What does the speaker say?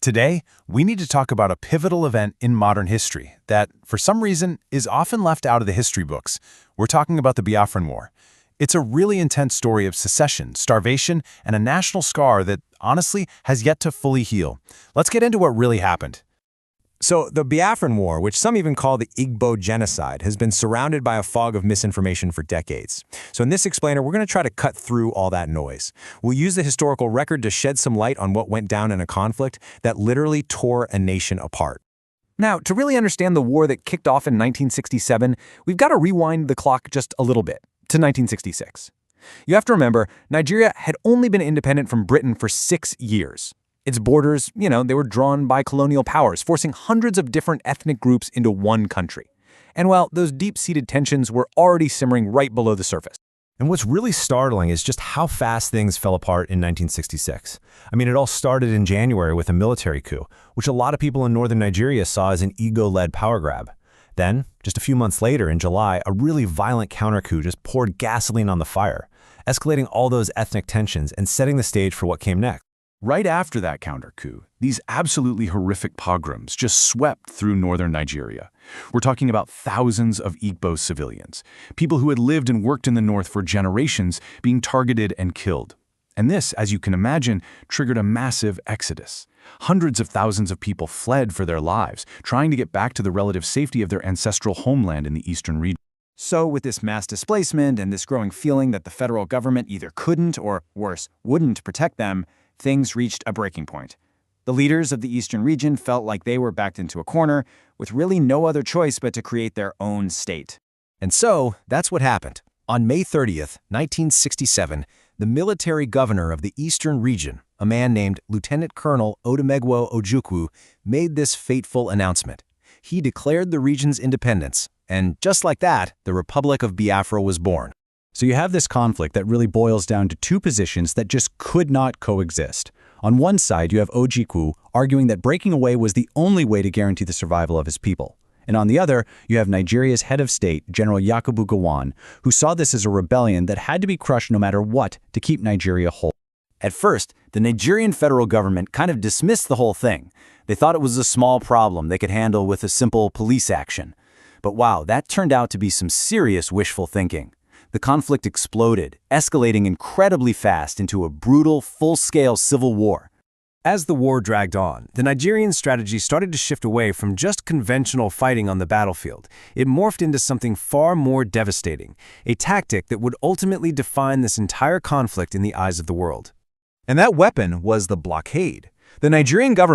Today, we need to talk about a pivotal event in modern history that, for some reason, is often left out of the history books. We're talking about the Biafran War. It's a really intense story of secession, starvation, and a national scar that, honestly, has yet to fully heal. Let's get into what really happened. So the Biafran War, which some even call the IGBO Genocide, has been surrounded by a fog of misinformation for decades. So in this explainer, we're going to try to cut through all that noise. We'll use the historical record to shed some light on what went down in a conflict that literally tore a nation apart. Now, to really understand the war that kicked off in 1967, we've got to rewind the clock just a little bit, to 1966. You have to remember, Nigeria had only been independent from Britain for 6 years. Its borders, they were drawn by colonial powers, forcing hundreds of different ethnic groups into one country. And well, those deep-seated tensions were already simmering right below the surface. And what's really startling is just how fast things fell apart in 1966. I mean, it all started in January with a military coup, which a lot of people in northern Nigeria saw as an ego-led power grab. Then, just a few months later, in July, a really violent counter-coup just poured gasoline on the fire, escalating all those ethnic tensions and setting the stage for what came next. Right after that counter-coup, these absolutely horrific pogroms just swept through northern Nigeria. We're talking about thousands of Igbo civilians, people who had lived and worked in the north for generations being targeted and killed. And this, as you can imagine, triggered a massive exodus. Hundreds of thousands of people fled for their lives, trying to get back to the relative safety of their ancestral homeland in the eastern region. So with this mass displacement and this growing feeling that the federal government either couldn't or, worse, wouldn't protect them, things reached a breaking point. The leaders of the eastern region felt like they were backed into a corner, with really no other choice but to create their own state. And so, that's what happened. On May 30th, 1967, the military governor of the eastern region, a man named Lieutenant Colonel Odumegwu Ojukwu, made this fateful announcement. He declared the region's independence, and just like that, the Republic of Biafra was born. So you have this conflict that really boils down to two positions that just could not coexist. On one side, you have Ojukwu arguing that breaking away was the only way to guarantee the survival of his people. And on the other, you have Nigeria's head of state, General Yakubu Gowon, who saw this as a rebellion that had to be crushed no matter what to keep Nigeria whole. At first, the Nigerian federal government kind of dismissed the whole thing. They thought it was a small problem they could handle with a simple police action. But wow, that turned out to be some serious wishful thinking. The conflict exploded, escalating incredibly fast into a brutal, full-scale civil war. As the war dragged on, the Nigerian strategy started to shift away from just conventional fighting on the battlefield. It morphed into something far more devastating, a tactic that would ultimately define this entire conflict in the eyes of the world. And that weapon was the blockade. The Nigerian government